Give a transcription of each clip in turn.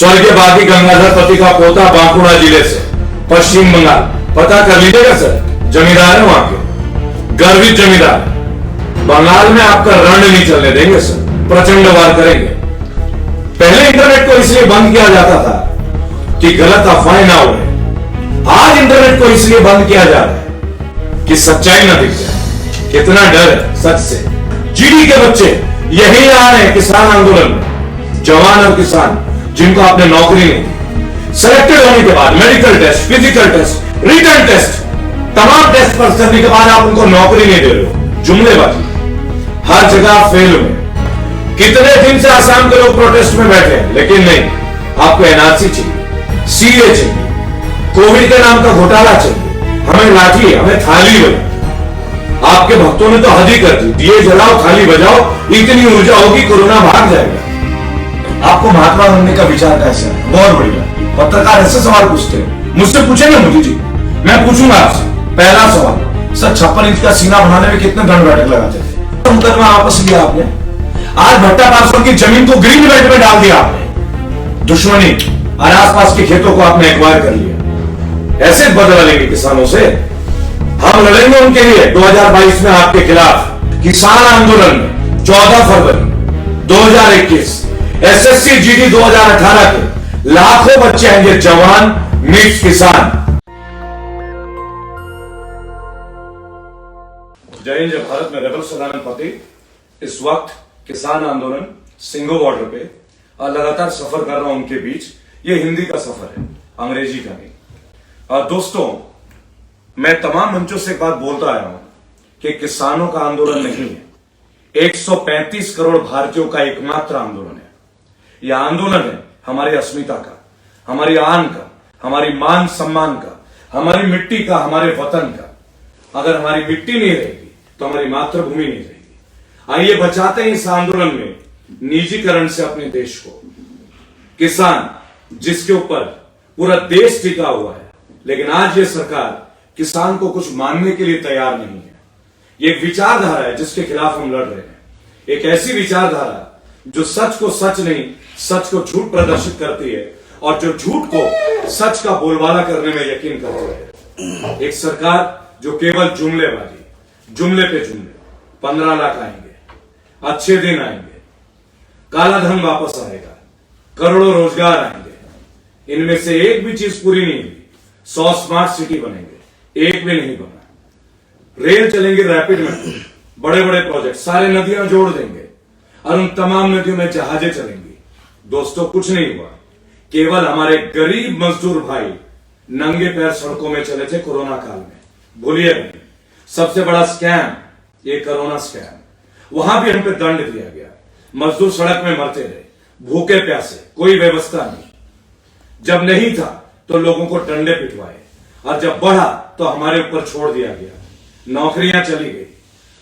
स्वर्गीय बागी गंगाधर पति का पोता बांकुड़ा जिले से पश्चिम बंगाल, पता कर लीजिएगा सर। जमींदार है वहां के, गर्वित जमींदार। बंगाल में आपका रण नहीं चलने देंगे सर, प्रचंड वार करेंगे। पहले इंटरनेट को इसलिए बंद किया जाता था कि गलत अफवाहें ना उड़े। आज इंटरनेट को इसलिए बंद किया जा रहा है कि सच्चाई ना दिख जाए। कितना डर है सच से। जीडी के बच्चे यही आ रहे हैं किसान आंदोलन में, जवान और किसान जिनको आपने नौकरी नहीं दी। सेलेक्टेड होने के बाद medical test, physical test, written test, तमाम टेस्ट पास करने के बाद आप उनको नौकरी नहीं दे रहे हो। जुमलेबाजी हर जगह फेल हुए। कितने दिन से आसाम के लोग प्रोटेस्ट में बैठे हैं, लेकिन नहीं, आपको एनआरसी चाहिए, सीए चाहिए, कोविड के नाम का घोटाला चाहिए, हमें लाठी, हमें थाली बजाओ। आपके भक्तों ने तो हद ही कर दी, दिए जलाओ, थाली बजाओ, इतनी ऊर्जा होगी कोरोना भाग जाएगा। आपको महात्मा बनने का विचार कैसे है? बहुत बढ़िया। पत्रकार ऐसे सवाल पूछते हैं, मुझसे पूछेंगे मोदी जी, मैं पूछूंगा आपसे। पहला सवाल, सर 56 इंच का सीना बनाने में कितने दंड बैठक लगाते थे? मुकदमा वापस लिया आपने। आज भट्टा पासवान की जमीन को ग्रीन बेल्ट में डाल दिया आपने। दुश्मनी और आसपास के खेतों को आपने एक्वायर कर लिया। ऐसे बदला लेंगे किसानों से? हम लड़ेंगे उनके लिए 2022 में आपके खिलाफ। किसान आंदोलन में 14 फरवरी 2021 एसएससी जीडी 2018 के लाखों बच्चे आएंगे, जवान, मिक्स किसान। जय हिंद, जय भारत में रेबल सदानंद पति इस वक्त किसान आंदोलन सिंगो बॉर्डर पे और लगातार सफर कर रहा हूं उनके बीच। ये हिंदी का सफर है, अंग्रेजी का नहीं। और दोस्तों, मैं तमाम मंचों से एक बात बोलता आया हूं कि किसानों का आंदोलन नहीं है, 135 करोड़ भारतीयों का एकमात्र आंदोलन है। यह आंदोलन है हमारी अस्मिता का, हमारी आन का, हमारी मान सम्मान का, हमारी मिट्टी का, हमारे वतन का। अगर हमारी मिट्टी नहीं रहेगी तो हमारी मातृभूमि नहीं रहेगी। आइए बचाते हैं इस आंदोलन में निजीकरण से अपने देश को। किसान जिसके ऊपर पूरा देश टिका हुआ है, लेकिन आज ये सरकार किसान को कुछ मानने के लिए तैयार नहीं है। ये एक विचारधारा है जिसके खिलाफ हम लड़ रहे हैं। एक ऐसी विचारधारा जो सच को सच नहीं, सच को झूठ प्रदर्शित करती है और जो झूठ को सच का बोलबाला करने में यकीन करती है। एक सरकार जो केवल जुमलेबाजी, जुमले पे जुमले, 15 लाख आएंगे, अच्छे दिन आएंगे, काला धन वापस आएगा, करोड़ों रोजगार आएंगे, इनमें से एक भी चीज पूरी नहीं हुई। 100 स्मार्ट सिटी बनेंगे, एक भी नहीं बना। रेल चलेंगे रैपिड में, बड़े बड़े प्रोजेक्ट, सारे नदियां जोड़ देंगे और उन तमाम नदियों में जहाजें चलेंगी। दोस्तों, कुछ नहीं हुआ। केवल हमारे गरीब मजदूर भाई नंगे पैर सड़कों में चले थे कोरोना काल में। भूलिए नहीं, सबसे बड़ा स्कैम ये कोरोना स्कैम। वहां भी हम पे दंड दिया गया। मजदूर सड़क में मरते रहे, भूखे प्यासे, कोई व्यवस्था नहीं। जब नहीं था तो लोगों को डंडे पिटवाए, और जब बढ़ा तो हमारे ऊपर छोड़ दिया गया। नौकरियां चली गई,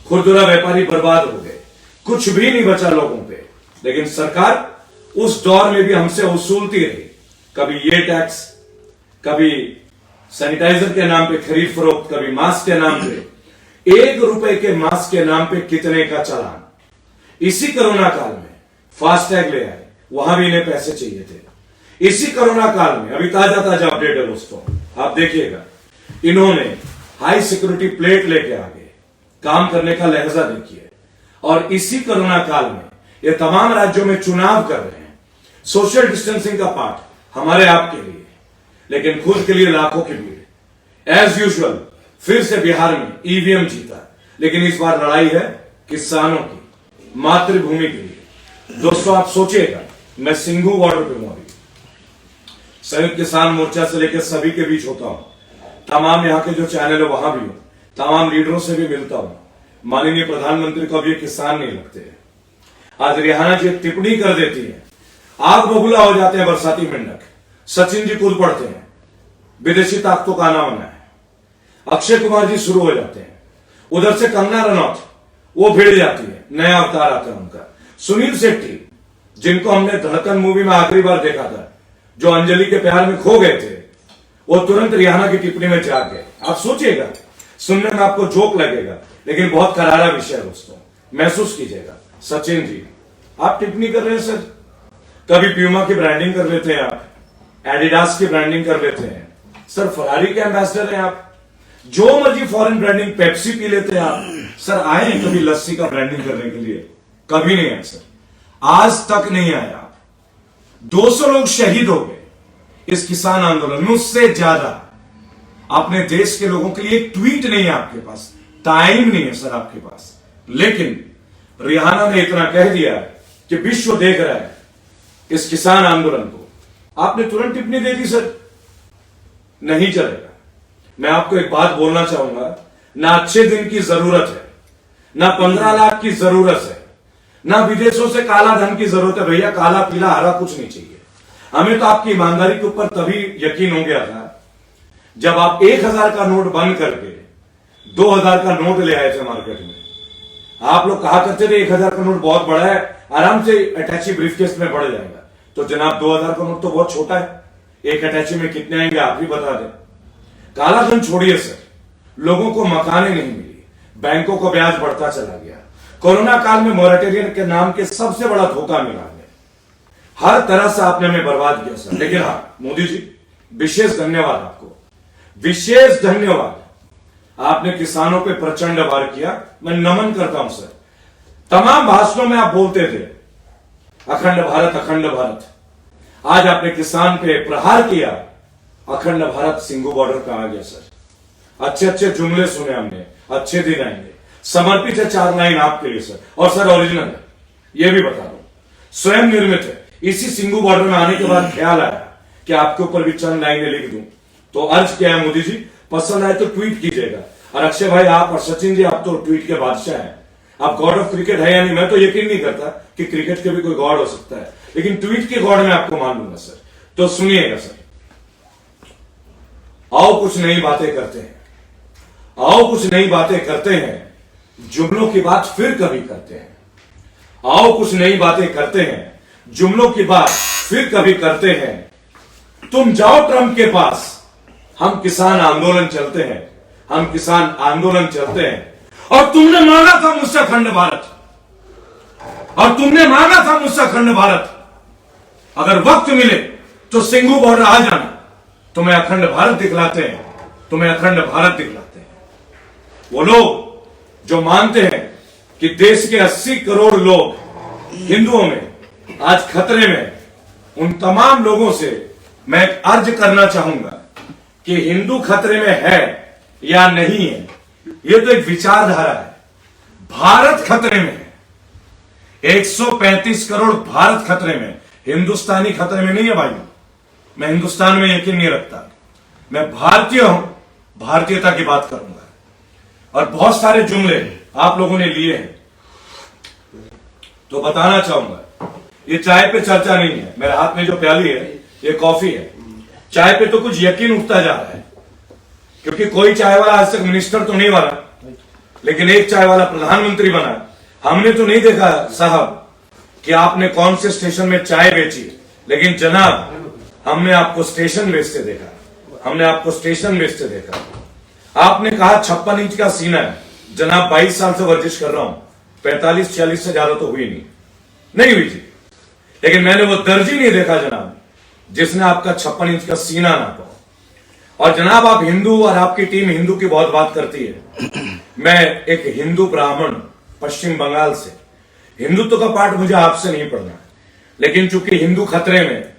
खुरदुरा व्यापारी बर्बाद हो गए, कुछ भी नहीं बचा लोगों पे। लेकिन सरकार उस दौर में भी हमसे वसूलती रही। कभी ये टैक्स, कभी सैनिटाइजर के नाम पे खरीद फरोख्त, कभी मास्क के नाम पे, 1 रुपए के मास्क के नाम पे कितने का चालान। इसी कोरोना काल में फास्टैग ले आए, वहां भी इन्हें पैसे चाहिए थे। इसी कोरोना काल में अभी ताजा ताजा अपडेट है दोस्तों, आप देखिएगा, इन्होंने हाई सिक्योरिटी प्लेट लेके आ गए। काम करने का लहजा देखिए। और इसी कोरोना काल में ये तमाम राज्यों में चुनाव कर रहे हैं। सोशल डिस्टेंसिंग का पाठ हमारे आपके लिए, लेकिन खुद के लिए लाखों की भीड़। एज यूजुअल फिर से बिहार में ईवीएम जीता, लेकिन इस बार लड़ाई है किसानों की, मातृभूमि के लिए। दोस्तों, आप सोचिएगा, मैं सिंघू बॉर्डर पे हूं, संयुक्त किसान मोर्चा से लेकर सभी के बीच होता हूं। तमाम यहां के जो चैनल है वहां भी हूं, तमाम लीडरों से भी मिलता हूं। माननीय प्रधानमंत्री को अब ये किसान नहीं लगते हैं। आज रिहाना जी टिप्पणी कर देती है, आग बबूला हो जाते हैं बरसाती मेंढक। सचिन जी कूद पड़ते हैं, विदेशी ताकतों का आना बना है। अक्षय कुमार जी शुरू हो जाते हैं, उधर से कंगना रनौत वो भिड़ जाती है, नया अवतार आता है उनका। सुनील शेट्टी, जिनको हमने धड़कन मूवी में आखिरी बार देखा था, जो अंजलि के प्यार में खो गए थे, वो तुरंत रिहाना की टिप्पणी में जाग गए। आप सोचिएगा, सुनने में आपको जोक लगेगा, लेकिन बहुत करारा विषय है दोस्तों, महसूस कीजिएगा। सचिन जी, आप टिप्पणी कर रहे हैं सर, कभी प्यूमा की ब्रांडिंग कर लेते हैं आप, एडिडास की ब्रांडिंग कर लेते हैं सर, फरारी के एम्बेसडर हैं आप, जो मर्जी फॉरेन ब्रांडिंग, पेप्सी पी लेते हैं आप सर। आए हैं कभी लस्सी का ब्रांडिंग करने के लिए? कभी नहीं आए सर, आज तक नहीं आए आप। 200 लोग शहीद हो गए इस किसान आंदोलन में, उससे ज्यादा। अपने देश के लोगों के लिए एक ट्वीट नहीं है आपके पास, टाइम नहीं है सर आपके पास, लेकिन रिहाना ने इतना कह दिया कि विश्व देख रहा है इस किसान आंदोलन को, आपने तुरंत टिप्पणी दे दी सर। नहीं चलेगा। मैं आपको एक बात बोलना चाहूंगा, ना अच्छे दिन की जरूरत है, ना 15 लाख की जरूरत है, ना विदेशों से काला धन की जरूरत है। भैया काला पीला हरा कुछ नहीं चाहिए हमें। तो आपकी ईमानदारी के ऊपर तभी यकीन हो गया था जब आप 1000 का नोट बंद करके 2000 का नोट ले आए थे मार्केट में। आप लोग कहा करते थे 1000 का नोट बहुत बड़ा है, आराम से अटैची ब्रीफकेस में बढ़ जाएगा। तो जनाब 2000 का नोट तो बहुत छोटा है, एक अटैची में कितने आएंगे आप ही बता दें। काला धन छोड़िए सर, लोगों को मकानें नहीं मिली, बैंकों को ब्याज बढ़ता चला गया, कोरोना काल में मॉरेटोरियम के नाम के सबसे बड़ा धोखा मिला हमें, हर तरह से आपने हमें बर्बाद किया सर। लेकिन हाँ मोदी जी, विशेष धन्यवाद आपको, विशेष धन्यवाद। आपने किसानों पे प्रचंड वार किया, मैं नमन करता हूं सर। तमाम भाषणों में आप बोलते थे अखंड भारत, अखंड भारत। आज आपने किसान पे प्रहार किया, अखंड भारत सिंगू बॉर्डर पे आ गया सर। अच्छे अच्छे जुमले सुने हमने, अच्छे दिन आएंगे। समर्पित है 4 लाइन आपके लिए सर, और सर ओरिजिनल है, ये भी बता दो, स्वयं निर्मित है। इसी सिंगू बॉर्डर में आने के बाद ख्याल आया कि आपके ऊपर भी चंद लाइनें लिख दूं, तो अर्ज किया है मोदी जी, पसंद आए तो ट्वीट कीजिएगा। और अक्षय भाई आप और सचिन जी, आप तो ट्वीट के बादशाह हैं। आप गॉड ऑफ क्रिकेट है या नहीं, मैं तो यकीन नहीं करता कि क्रिकेट के भी कोई गॉड हो सकता है, लेकिन ट्वीट के गॉड में आपको मान लूंगा सर। तो सुनिएगा सर, आओ कुछ नई बातें करते हैं, आओ कुछ नई बातें करते हैं, जुमलों की बात फिर कभी करते हैं। आओ कुछ नई बातें करते हैं, जुमलों की बात फिर कभी करते हैं। तुम जाओ ट्रंप के पास, हम किसान आंदोलन चलते हैं, हम किसान आंदोलन चलते हैं। और तुमने मांगा था मुझसे अखंड भारत, और तुमने मांगा था मुझसे अखंड भारत। अगर वक्त मिले तो सिंगू बॉर्डर आ जाना, तुम्हें अखंड भारत दिखलाते हैं, तुम्हें अखंड भारत दिखलाते हैं। वो लोग जो मानते हैं कि देश के 80 करोड़ लोग हिंदुओं में आज खतरे में, उन तमाम लोगों से मैं अर्ज करना चाहूंगा कि हिंदू खतरे में है या नहीं है, ये तो एक विचारधारा है। भारत खतरे में है, 135 करोड़ भारत खतरे में, हिंदुस्तानी खतरे में नहीं है भाई। मैं हिंदुस्तान में यकीन नहीं रखता, मैं भारतीय हूं, भारतीयता की बात करूंगा। और बहुत सारे जुमले आप लोगों ने लिए हैं, तो बताना चाहूंगा, ये चाय पे चर्चा नहीं है। मेरे हाथ में जो प्याली है ये कॉफी है। चाय पे तो कुछ यकीन उठता जा रहा है, क्योंकि कोई चाय वाला आज तक मिनिस्टर तो नहीं बना, लेकिन एक चाय वाला प्रधानमंत्री बना। हमने तो नहीं देखा साहब कि आपने कौन से स्टेशन में चाय बेची, लेकिन जनाब हमने आपको स्टेशन बेचते देखा, हमने आपको स्टेशन बेचते देखा। आपने कहा 56 इंच का सीना है, जनाब 22 साल से वर्जिश कर रहा हूं, 45-46 से ज्यादा तो हुई नहीं हुई जी, लेकिन मैंने वो दर्जी नहीं देखा जनाब जिसने आपका 56 इंच का सीना नापा। और जनाब आप हिंदू, और आपकी टीम हिंदू की बहुत बात करती है। मैं एक हिंदू ब्राह्मण पश्चिम बंगाल से, हिंदुत्व का पाठ मुझे आपसे नहीं पढ़ना, लेकिन चूंकि हिंदू खतरे में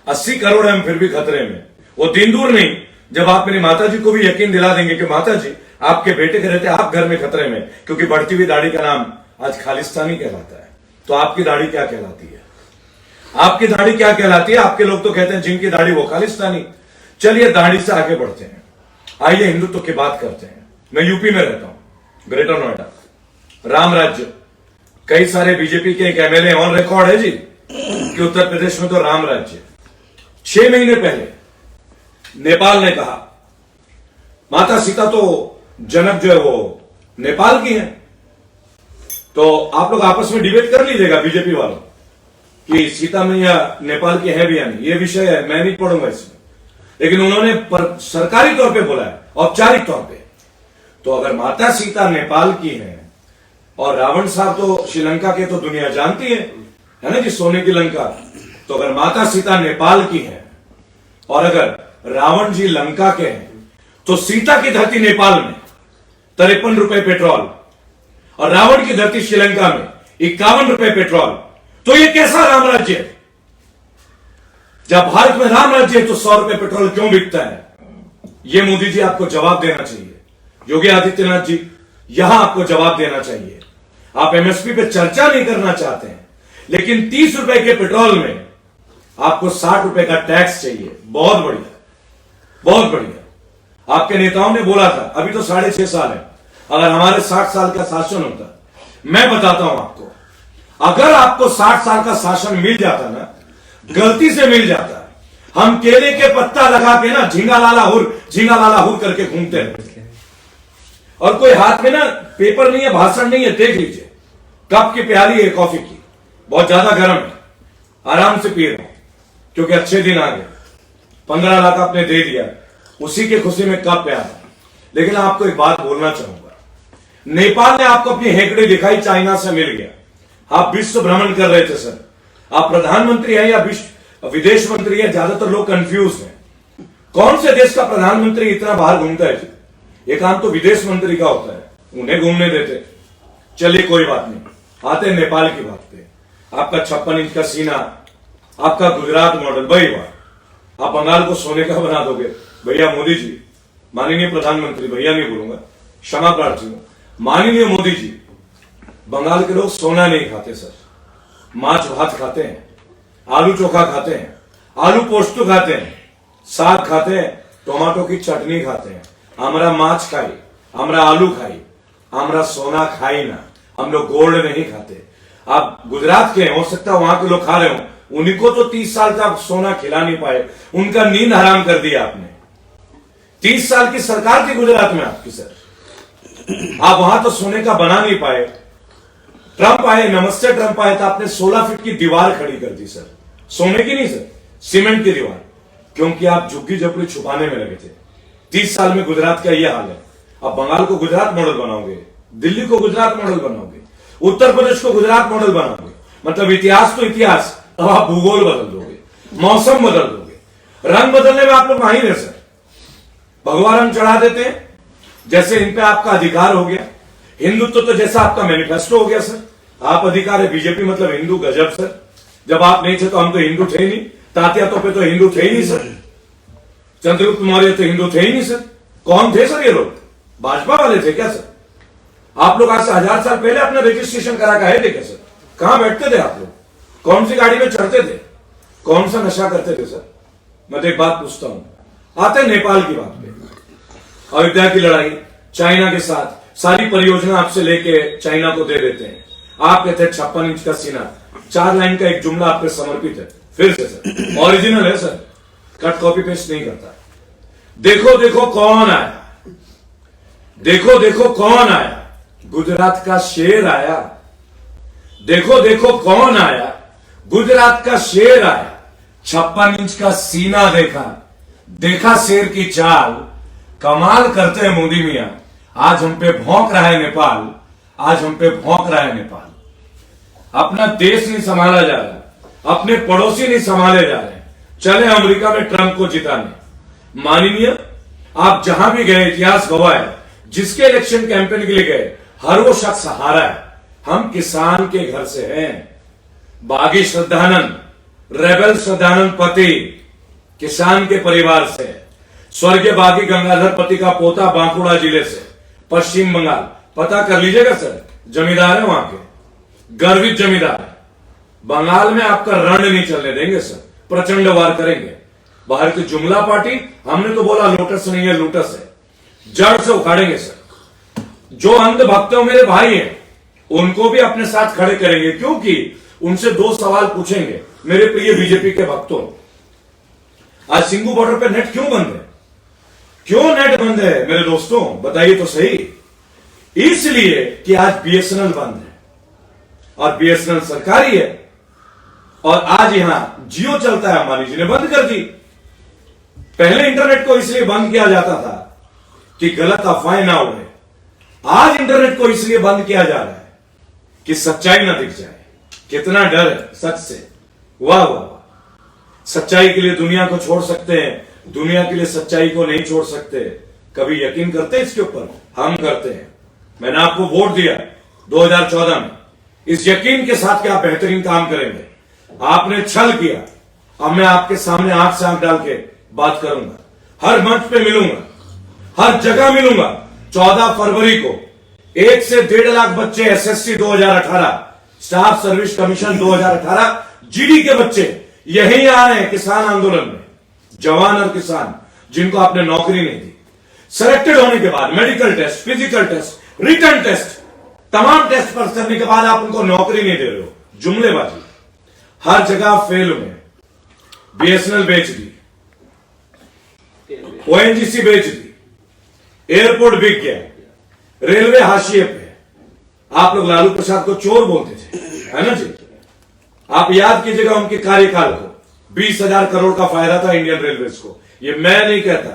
80 करोड़ है, हम फिर भी खतरे में। वो दिन दूर नहीं जब आप मेरी माता जी को भी यकीन दिला देंगे कि माता जी आपके बेटे के रहते आप घर में खतरे में, क्योंकि बढ़ती हुई दाढ़ी का नाम आज खालिस्तानी कहलाता है। तो आपकी दाढ़ी क्या कहलाती है? आपकी दाढ़ी क्या कहलाती है? आपके लोग तो कहते हैं जिनकी दाढ़ी वो खालिस्तानी। चलिए दाढ़ी से आगे बढ़ते हैं, आइए हिंदुत्व की बात करते हैं। मैं यूपी में रहता हूं, ग्रेटर नोएडा, राम राज्य। कई सारे बीजेपी के एक एमएलए ऑन रिकॉर्ड है जी कि उत्तर प्रदेश में तो राम राज्य। 6 महीने पहले नेपाल ने कहा माता सीता तो जनक जो है वो नेपाल की है। तो आप लोग आपस में डिबेट कर लीजिएगा बीजेपी वालों कि सीता मैया नेपाल की है भी या नहीं, ये विषय है, मैं नहीं पढ़ूंगा इसमें। लेकिन उन्होंने सरकारी तौर पे बोला है, औपचारिक तौर पे। तो अगर माता सीता नेपाल की है और रावण साहब तो श्रीलंका के, तो दुनिया जानती है है ना जी, सोने की लंका। तो अगर माता सीता नेपाल की है और अगर रावण जी लंका के हैं, तो सीता की धरती नेपाल में 53 रुपए पेट्रोल और रावण की धरती श्रीलंका में 51 रुपए पेट्रोल। तो ये कैसा राम राज्य है? जब भारत में राम राज्य है तो 100 रुपए पेट्रोल क्यों बिकता है? ये मोदी जी आपको जवाब देना चाहिए। योगी आदित्यनाथ जी, यहां आपको जवाब देना चाहिए। आप एमएसपी पे चर्चा नहीं करना चाहते हैं, लेकिन 30 रुपए के पेट्रोल में आपको 60 रुपए का टैक्स चाहिए। बहुत बढ़िया, बहुत बढ़िया। आपके नेताओं ने बोला था अभी तो 6.5 साल है, अगर हमारे 60 साल का शासन होता, मैं बताता हूं आपको, अगर आपको 60 साल का शासन मिल जाता ना, गलती से मिल जाता, हम केले के पत्ता लगा के ना झींगा लाला हुर करके घूमते रहते। और कोई हाथ में ना पेपर नहीं है, भाषण नहीं है, देख लीजिए, कप की प्याली है कॉफी की, बहुत ज्यादा गर्म है, आराम से पी रहा हूं क्योंकि अच्छे दिन आ गए। 15 लाख आपने दे दिया, उसी के खुशी में कप पे आ रहा। लेकिन आपको एक बात बोलना चाहूंगा, नेपाल ने आपको अपनी हेकड़ी दिखाई, चाइना से मिल गया। आप विश्व भ्रमण कर रहे थे सर, आप प्रधानमंत्री हैं या विदेश मंत्री है? ज्यादातर लोग कंफ्यूज हैं, कौन से देश का प्रधानमंत्री इतना बाहर घूमता है? ये काम तो विदेश मंत्री का होता है, उन्हें घूमने देते। चलिए कोई बात नहीं, आते हैं नेपाल की बात पे। आपका 56 इंच का सीना, आपका गुजरात मॉडल, भाई वाह, आप बंगाल को सोने का बना दोगे भैया मोदी जी। माननीय प्रधानमंत्री, भैया नहीं बोलूंगा, क्षमा प्रार्थी हूं, माननीय मोदी जी, बंगाल के लोग सोना नहीं खाते सर, माछ भात खाते हैं, आलू चोखा खाते हैं, आलू पोस्तु खाते हैं, साग खाते हैं, टमाटो की चटनी खाते हैं। हमरा माछ खाई, हमरा आलू खाई, हमरा सोना खाई ना, हम लोग गोल्ड नहीं खाते। आप गुजरात के हो सकता है वहां के लोग खा रहे हो, उन्हीं को तो 30 साल तक सोना खिला नहीं पाए, उनका नींद हराम कर दिया आपने। 30 साल की सरकार थी गुजरात में आपकी सर, आप वहां तो सोने का बना नहीं पाए। ट्रंप आए, नमस्ते ट्रंप आए, तो आपने 16 फीट की दीवार खड़ी कर दी सर, सोने की नहीं सर, सीमेंट की दीवार, क्योंकि आप झुग्गी झोपड़ी छुपाने में लगे थे। 30 साल में गुजरात का यह हाल है। अब बंगाल को गुजरात मॉडल बनाओगे, दिल्ली को गुजरात मॉडल बनाओगे, उत्तर प्रदेश को गुजरात मॉडल बनाओगे, मतलब इतिहास तो इतिहास, अब आप भूगोल बदल दोगे, मौसम बदल दोगे, रंग बदलने में आप लोग माहिर है सर। भगवा रंग चढ़ा देते हैं, जैसे इन पे आपका अधिकार हो गया। हिंदुत्व तो जैसा आपका मैनिफेस्टो हो गया सर, आप अधिकार है, बीजेपी मतलब हिंदू, गजब सर। जब आप नहीं थे तो हम तो हिंदू थे ही नहीं, तात्या तोपे तो हिंदू थे ही नहीं सर, चंद्रगुप्त मौर्य तो हिंदू थे ही नहीं सर। कौन थे सर ये लोग? भाजपा वाले थे क्या सर? आप लोग आज से 1000 साल पहले अपना रजिस्ट्रेशन करा के आए थे क्या सर? कहां बैठते थे आप लोग? कौन सी गाड़ी में चढ़ते थे? कौन सा नशा करते थे सर? मैं तो एक बात पूछता हूं, आते हैं नेपाल की बात पे। अयोध्या की लड़ाई चाइना के साथ, सारी परियोजना आपसे लेके चाइना को दे देते हैं। आप कहते हैं 56 इंच का सीना, 4 लाइन का एक जुमला आप पे समर्पित है। फिर से सर, ओरिजिनल है सर, कट कॉपी पेस्ट नहीं करता। देखो देखो कौन आया, देखो देखो कौन आया, गुजरात का शेर आया। देखो देखो कौन आया, गुजरात का शेर आया। 56 इंच का सीना देखा, देखा शेर की चाल, कमाल करते हैं मोदी मियां। आज हम पे भौंक रहा है नेपाल, आज हम पे भौंक रहा है नेपाल। अपना देश नहीं संभाला जा रहा, अपने पड़ोसी नहीं संभाले जा रहे, चले अमेरिका में ट्रंप को जिताने। माननीय, आप जहां भी गए इतिहास गवाह है, जिसके इलेक्शन कैंपेन के लिए गए हर वो शख्स हारा है। हम किसान के घर से हैं, बागी श्रद्धानंद, रेबल श्रद्धानंद पति किसान के परिवार से, स्वर्गीय बागी गंगाधर पति का पोता बांकुड़ा जिले से, पश्चिम बंगाल। पता कर लीजिएगा सर, जमींदार है वहां के, गर्वित जमींदार है। बंगाल में आपका रण नहीं चलने देंगे सर, प्रचंड वार करेंगे। बाहर की जुमला पार्टी, हमने तो बोला लोटस नहीं है, लूटस है, जड़ से उखाड़ेंगे सर। जो अंध भक्तों मेरे भाई हैं, उनको भी अपने साथ खड़े करेंगे, क्योंकि उनसे 2 सवाल पूछेंगे। मेरे प्रिय बीजेपी के भक्तों, आज सिंगू बॉर्डर पर नेट क्यों बंद है? क्यों नेट बंद है मेरे दोस्तों, बताइए तो सही। इसलिए कि आज बीएसएनएल बंद है, और बीएसएनएल सरकारी है, और आज यहां जियो चलता है, अंबानी जी ने बंद कर दी। पहले इंटरनेट को इसलिए बंद किया जाता था कि गलत अफवाहें ना उड़े, आज इंटरनेट को इसलिए बंद किया जा रहा है कि सच्चाई ना दिख जाए। कितना डर है सच से। वाह वाह वाह। सच्चाई के लिए दुनिया को छोड़ सकते हैं, दुनिया के लिए सच्चाई को नहीं छोड़ सकते। कभी यकीन करते हैं इसके ऊपर? हम करते हैं। मैंने आपको वोट दिया 2014 में इस यकीन के साथ कि आप बेहतरीन काम करेंगे। आपने छल किया। अब मैं आपके सामने आंख से आंख डाल के बात करूंगा, हर मंच पे मिलूंगा, हर जगह मिलूंगा। 14 फरवरी को 1 से 1.5 लाख बच्चे SSC 2018, staff service commission 2018, GD के बच्चे यही आ रहे हैं किसान आंदोलन में। जवान और किसान जिनको आपने नौकरी नहीं दी, सेलेक्टेड होने के बाद medical test, physical test, written test, तमाम टेस्ट पास करने के बाद आप उनको नौकरी नहीं दे रहे हो। जुमलेबाजी। हर जगह फेल हुए। बीएसएनएल बेच दी, ओएनजीसी बेच दी, एयरपोर्ट बिक गया, रेलवे हाशिए पे। आप लोग लालू प्रसाद को चोर बोलते थे, है ना जी? आप याद कीजिएगा उनके कार्यकाल को। 20,000 करोड़ का फायदा था इंडियन रेलवेज को। ये मैं नहीं कहता,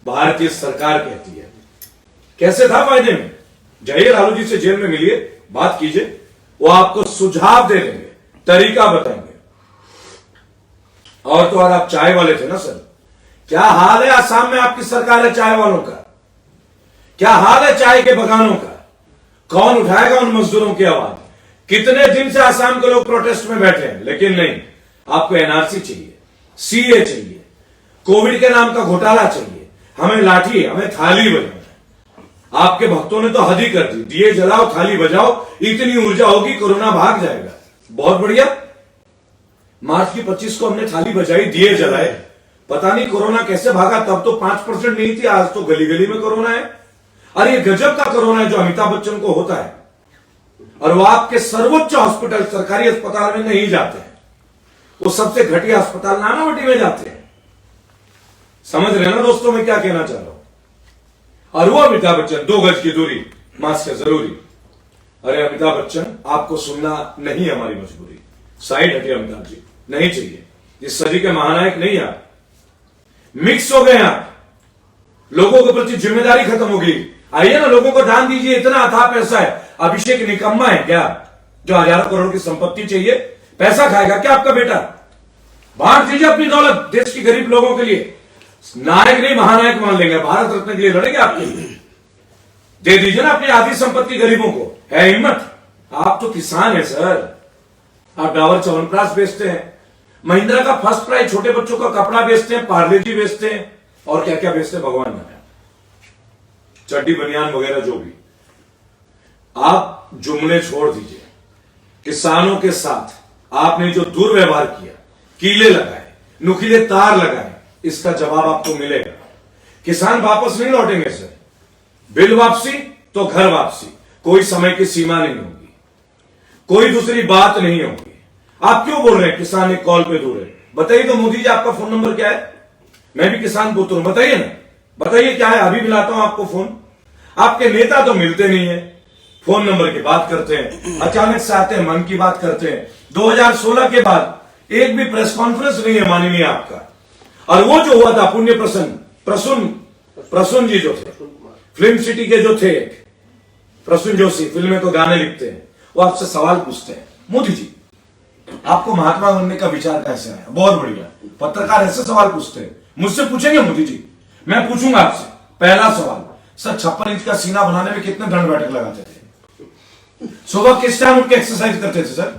भारतीय सरकार कहती है। कैसे था फायदे में? जाइए लालू जी से जेल में मिलिए, बात कीजिए, वो आपको सुझाव दे देंगे, तरीका बताएंगे। और तो और आप चाय वाले थे ना सर। क्या हाल है आसाम में आपकी सरकार है चाय वालों का? क्या हाल है चाय के बगानों का? कौन उठाएगा उन मजदूरों की आवाज? कितने दिन से आसाम के लोग प्रोटेस्ट में बैठे हैं, लेकिन नहीं। आपको एनआरसी चाहिए, सीए चाहिए, कोविड के नाम का घोटाला चाहिए, हमें लाठी, हमें थाली बजाना। आपके भक्तों ने तो हद ही कर दी। दिए जलाओ, थाली बजाओ, इतनी ऊर्जा होगी कोरोना भाग जाएगा। बहुत बढ़िया। मार्च की 25 को हमने थाली बजाई, दिए जलाए, पता नहीं कोरोना कैसे भागा। तब तो 5% नहीं थी, आज तो गली गली में कोरोना है। अरे ये गजब का कोरोना है जो अमिताभ बच्चन को होता है, और वो आपके सर्वोच्च हॉस्पिटल सरकारी अस्पताल में नहीं जाते हैं, वो सबसे घटिया अस्पताल नानावटी में जाते हैं। समझ रहे हैं ना दोस्तों मैं क्या कहना चाह रहा हूं? और वो अमिताभ बच्चन 2 गज की दूरी, मास्क है जरूरी। अरे अमिताभ बच्चन, आपको सुनना नहीं है हमारी मजबूरी। साइड हटिए अमिताभ जी, नहीं चाहिए। इस सदी के महानायक नहीं आप। मिक्स हो गए आप, लोगों के प्रति जिम्मेदारी खत्म हो गई। आइए ना, लोगों को दान दीजिए, इतना अथाह पैसा है। अभिषेक निकम्मा है क्या जो हजारों करोड़ की संपत्ति चाहिए? पैसा खाएगा क्या आपका बेटा? बांट दीजिए अपनी दौलत देश के गरीब लोगों के लिए। नायक नहीं महानायक मान लेंगे, भारत रत्न के लिए लड़ेंगे आपके लिए। दे दीजिए ना अपनी आधी संपत्ति गरीबों को। है हिम्मत? आप तो किसान है सर। आप डाबर च्यवनप्राश बेचते हैं, महिंद्रा का फर्स्ट प्राइज छोटे बच्चों का कपड़ा बेचते हैं, पार्ले जी बेचते हैं, और क्या क्या बेचते हैं भगवान जाने, चड्डी बनियान वगैरह जो भी। आप जुमले छोड़ दीजिए। किसानों के साथ आपने जो दुर्व्यवहार किया, कीले लगाए, नुकीले तार लगाए, इसका जवाब आपको मिलेगा। किसान वापस नहीं लौटेंगे सर। बिल वापसी तो घर वापसी, कोई समय की सीमा नहीं होगी, कोई दूसरी बात नहीं होगी। आप क्यों बोल रहे हैं किसान एक कॉल पे दूर है? बताइए तो मोदी जी, आपका फोन नंबर क्या है? मैं भी किसान पुत्र हूं, बताइए ना, बताइए क्या है, अभी मिलाता हूं आपको फोन। आपके नेता तो मिलते नहीं है, फोन नंबर की बात करते हैं, अचानक से आते हैं, मन की बात करते हैं। 2016 के बाद एक भी प्रेस कॉन्फ्रेंस नहीं है माननीय आपका। और वो जो हुआ था पुण्य प्रसून जी जो थे, फिल्म सिटी के जो थे, प्रसून जोशी, फिल्में तो गाने लिखते हैं, वो आपसे सवाल पूछते हैं, मोदी जी आपको महात्मा बनने का विचार कैसे आया? बहुत बढ़िया। पत्रकार ऐसे सवाल पूछते हैं, मुझसे पूछेंगे मोदी जी? मैं पूछूंगा आपसे पहला सवाल, सर 56 इंच का सीना बनाने में कितने दंड बैठक लगाते थे? सुबह किस टाइम उठ के एक्सरसाइज करते थे सर?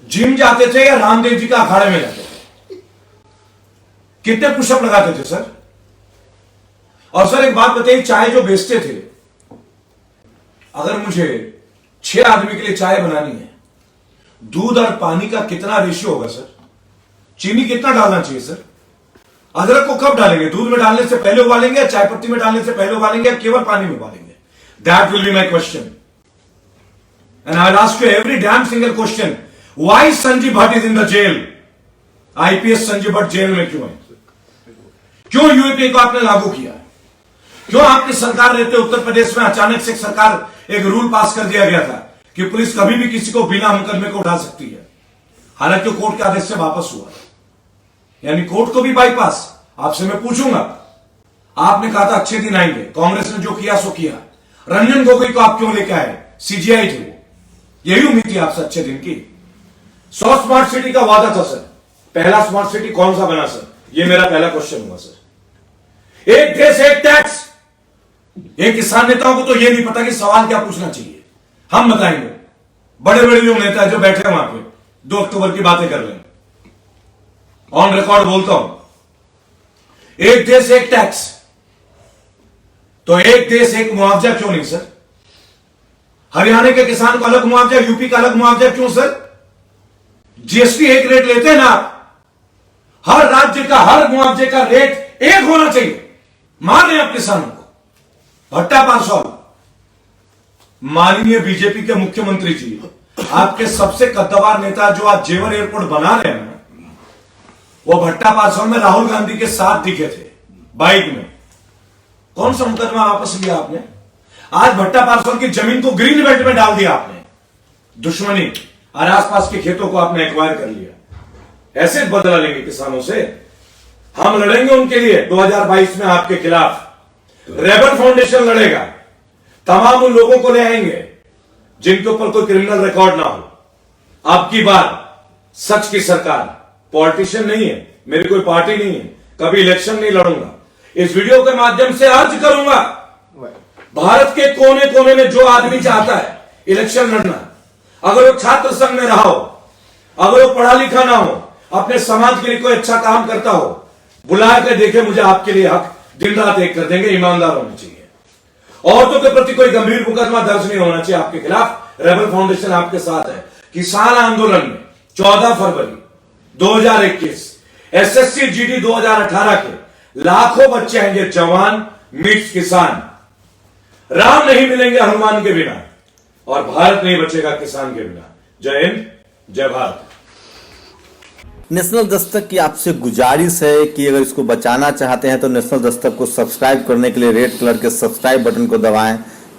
जिम जाते थे या रामदेव जी का अखाड़े में जाते थे? कितने पुशअप लगाते थे सर? और सर एक बात बताइए, चाय जो बेचते थे, अगर मुझे 6 आदमी के लिए चाय बनानी है, दूध और पानी का कितना रेशियो होगा सर? चीनी कितना डालना चाहिए सर? अदरक को कब डालेंगे? दूध में डालने से पहले उबालेंगे या चाय पत्ती में डालने से पहले उबालेंगे या केवल पानी में उबालेंगे? That will be my question and I will ask you every damn single question. Why Sanjiv Bhatt is in the jail? IPS Sanjiv Bhatt jail में क्यों है? क्यों यूएपीए को आपने लागू किया? क्यों आपकी सरकार रहते उत्तर प्रदेश में अचानक से सरकार एक रूल पास कर दिया गया था कि पुलिस कभी भी किसी को बिना मुकदमे को उठा सकती है, हालांकि कोर्ट के आदेश से वापस हुआ, यानी कोर्ट को भी बाईपास। आपसे मैं पूछूंगा, आपने कहा था अच्छे दिन आएंगे, कांग्रेस ने जो किया सो किया। रंजन गोगोई को आप क्यों लेके आए? सीजीआई थे वो, यही उम्मीद थी आपसे अच्छे दिन की। 100 स्मार्ट सिटी का वादा था सर, पहला स्मार्ट सिटी कौन सा बना सर? ये मेरा पहला क्वेश्चन हुआ सर। एक देश एक टैक्स। ये किसान नेताओं को तो ये नहीं पता कि सवाल क्या पूछना चाहिए। हम बताएंगे, बड़े बड़े जो नेता जो बैठे हैं वहां पे 2 अक्टूबर की बातें कर रहे हैं, ऑन रिकॉर्ड बोलता हूं, एक देश एक टैक्स। तो एक देश एक मुआवजा क्यों नहीं सर? हरियाणा के किसान को अलग मुआवजा, यूपी का अलग मुआवजा क्यों सर? जीएसटी एक रेट लेते हैं ना आप, हर राज्य का हर मुआवजे का रेट एक होना चाहिए। मान रहे आप किसानों को। भट्टा पारसौल, माननीय बीजेपी के मुख्यमंत्री जी, आपके सबसे कद्दावर नेता जो आज जेवर एयरपोर्ट बना रहे हैं, वो भट्टा पारसौल में राहुल गांधी के साथ दिखे थे बाइक में। कौन सा मुकदमा वापस लिया आपने? आज भट्टा पारसौल की जमीन को ग्रीन बेल्ट में डाल दिया आपने, दुश्मनी और आसपास के खेतों को आपने एक्वायर कर लिया। ऐसे बदला लेंगे किसानों से? हम लड़ेंगे उनके लिए 2022 में आपके खिलाफ। रेबल फाउंडेशन लड़ेगा, तमाम उन लोगों को ले आएंगे जिनके ऊपर कोई क्रिमिनल रिकॉर्ड ना हो। आपकी बार सच की सरकार, पॉलिटिशियन नहीं है, मेरी कोई पार्टी नहीं है, कभी इलेक्शन नहीं लड़ूंगा। इस वीडियो के माध्यम से अर्ज करूंगा, भारत के कोने कोने में जो आदमी चाहता है इलेक्शन लड़ना, अगर वो छात्र संघ में रहा हो, अगर वो पढ़ा लिखा ना हो, अपने समाज के लिए कोई अच्छा काम करता हो, बुला के देखे, मुझे आपके लिए हक दिन रात एक कर देंगे। ईमानदार होने चाहिए, औरतों के प्रति कोई गंभीर मुकदमा दर्ज नहीं होना चाहिए आपके खिलाफ। रेबल फाउंडेशन आपके साथ है। किसान आंदोलन में 14 फरवरी 2021 एसएससी जीडी 2018 के लाखों बच्चे हैं ये जवान मिक्स किसान। राम नहीं मिलेंगे हनुमान के बिना, और भारत नहीं बचेगा किसान के बिना। जय हिंद, जय भारत। नेशनल दस्तक की आपसे गुजारिश है कि अगर इसको बचाना चाहते हैं तो नेशनल दस्तक को सब्सक्राइब करने के लिए रेड कलर के सब्सक्राइब बटन को दबाएं,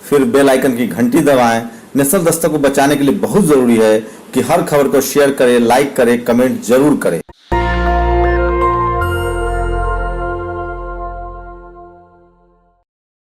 फिर बेल आइकन की घंटी दबाएं। नेशनल दस्तक को बचाने के लिए बहुत जरूरी है कि हर खबर को शेयर करें, लाइक करें, कमेंट जरूर करें।